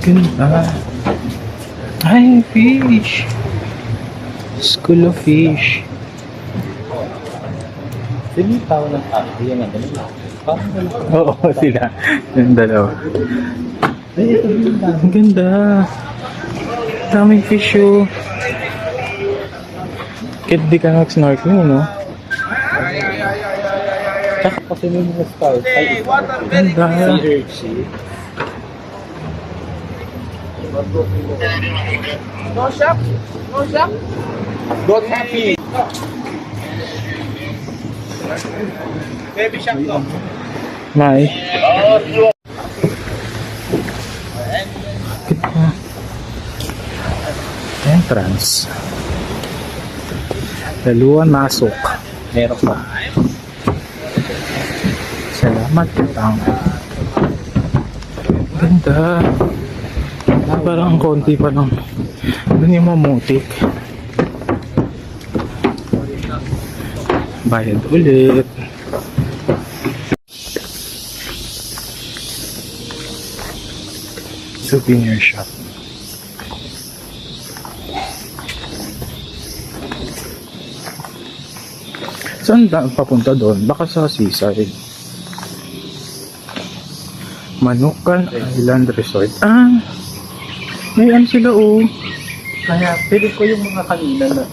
Ganda. Ay, fish. School of Fish. Sinitaw ng ako yung ano. Parang Oo, sila. Yung dalawa. ay, ito yung Ang ganda. Daming fish oh. Kahit di ka nag-snorkeling, no? tsaka kasi may mga stars. Ay, Ganda. sea urchin. No shop? No shop? God happy. Baby shop to. May. Entrance. Daluan masok. Meron pa. Salamat kitang. Ganda. Parang ang konti pa lang. Doon yung mamutik. Bayad ulit. Souvenir shop. Saan papunta doon? Baka sa seaside. Manukan Island Resort. Ah! May ano sila oh. Kaya, pili ko yung mga kanina na.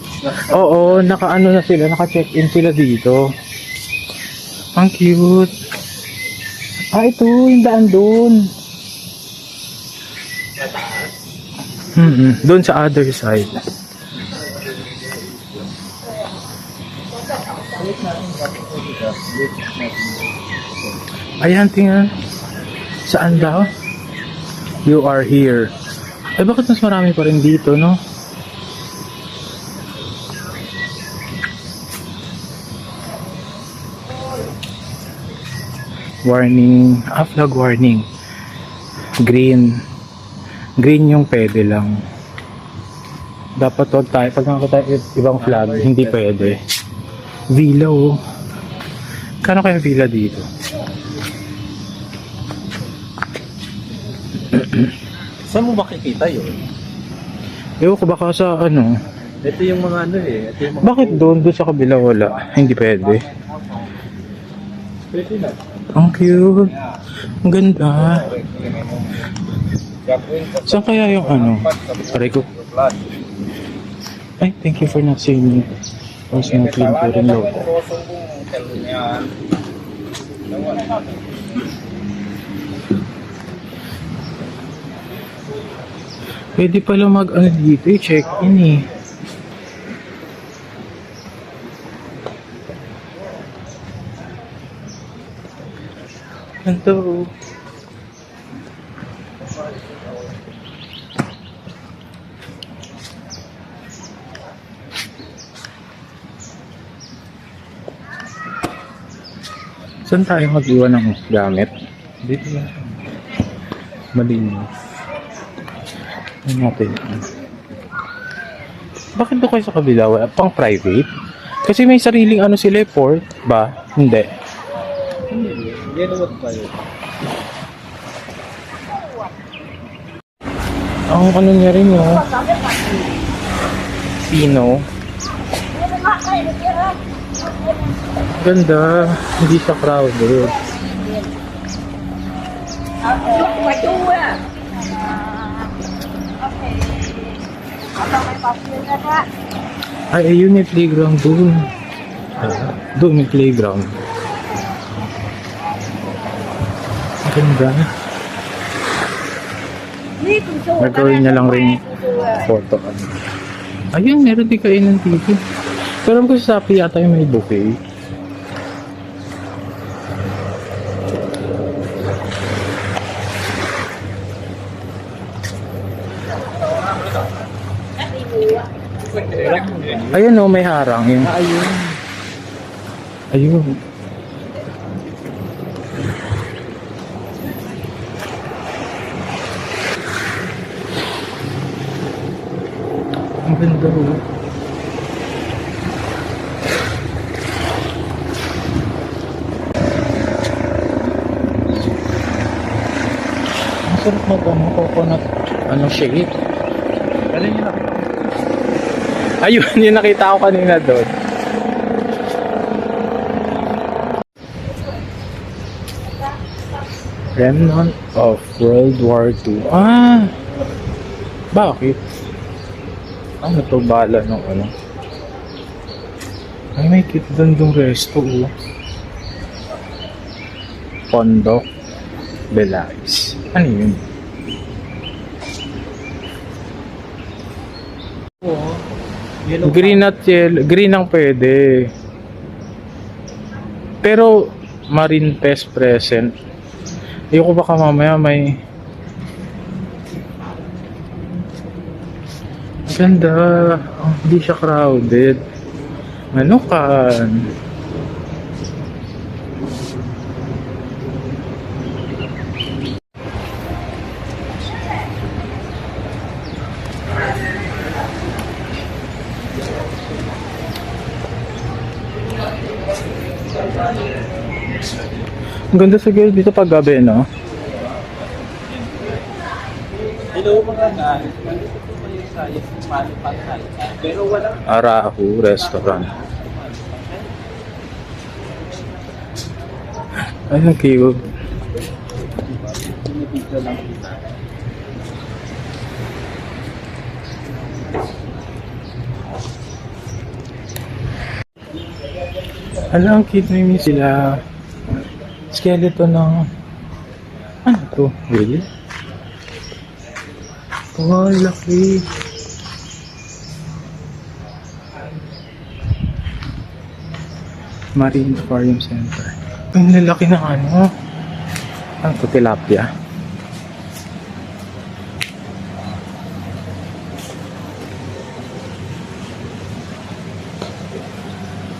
Oo, naka-ano na sila, naka-check-in sila dito. Ang cute. Ah, ito, yung daan doon. Doon sa other side. Ayan, tingnan. Saan daw? You are here. Eh, bakit mas marami pa rin dito, no? Warning. Flag warning. Green. Green yung pwede lang. Dapat wag tayo. Pag nakita tayo ibang flag, hindi pwede. Villa, oh. Kano kaya villa dito? Saan mo makikita yun? Ewan ko baka sa ano. Ito yung mga ano eh. Ito yung mga Bakit doon sa kabila wala? Hindi pwede. pwede na. Ang cute. Ang ganda. Saan kaya yung ano? Aray ko. Ay, thank you for not seeing me. Was no clean for in low. Pwede pala mag ano dito check-in eh. Ganito. Saan tayo mag-iwan ng gamit? Dito lang. Malinis. Ano natin? Bakit doon kayo sa kabila? Wala pang private? Kasi may sariling ano sila, port ba? Hindi. Yan naman pa yun. Ang ano niya rin yun. Pino. Ganda. Hindi siya crowded. Ay, ayun may playground doon. Doon may playground. Ganda. Nagawin niya lang rin photo. Ayun, meron din kainan dito. Pero alam ko sa Shopee yata yung may buffet. Ayun o, may harang. Yung... Ayun. Ayun. Ang ganda o. Sarap mag coconut, shake. Ano yung nakita ko? Ayun, yung nakita ko kanina doon. Remnant of World War II. Ah! Bakit? Ano to bala ng ano? Ay, may cute doon yung resto, oh. Pondok Belais. Ano yun? Oo. Yellow Green at yellow. Green ang pwede. Pero, marine pest present. Ayoko baka mamaya may... Ganda. Oh, hindi siya crowded. Ano kan? Ang ganda sa girl dito pag gabi, no? Hello mga guys. Nandito po kayo sa Malipatay. Pero walang Arahu Restaurant. Ay, ang cute. pinipidyo lang kita. Ang cute na yung sila. Skeleton ng... Ano to? Really? Oh, laki. Marine Aquarium Center. Ang lalaki ng ano? Ano to? Tilapia.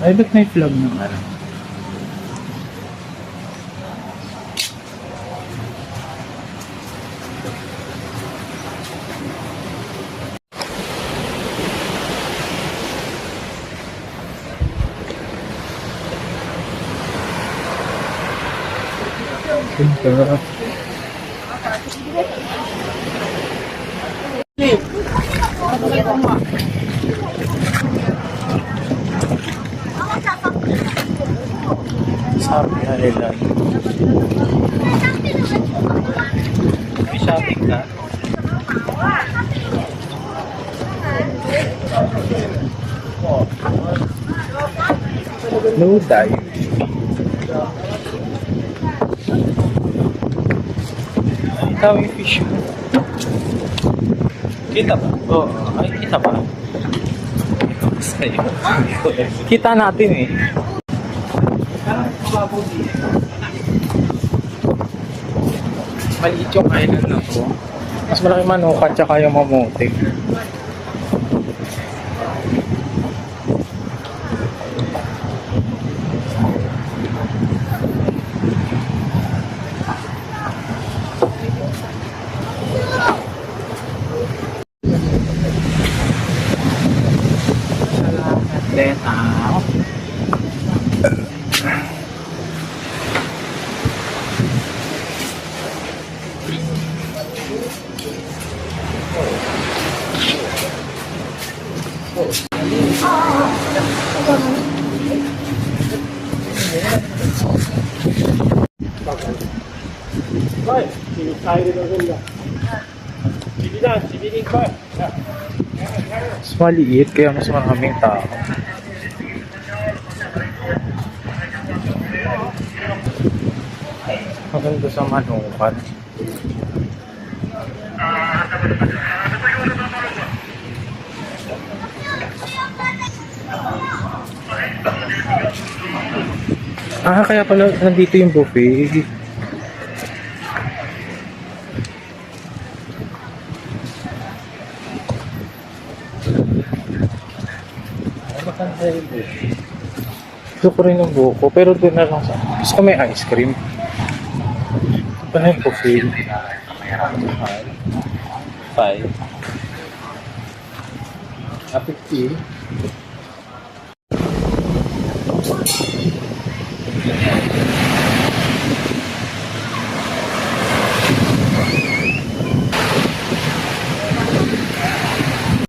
Ay, ba't may flag ng ano? Ganda. Sabi Island. May shopping ka? No dive. Ay, tawag yung fish. Kita ba? Oo. Ay, kita ba? Sa'yo. Kita natin eh. Maliit yung island na to. Mas malaki manukat tsaka yung mamutik. Salamat, Leta. Mas maliit kaya mas maraming tao. Maganda sa manukat. Ah, kaya pala nandito yung buffet. Gusto ko rin ng buko, pero doon na lang sa... Gusto ko may ice cream. Ito na yung buffet. 5. 50.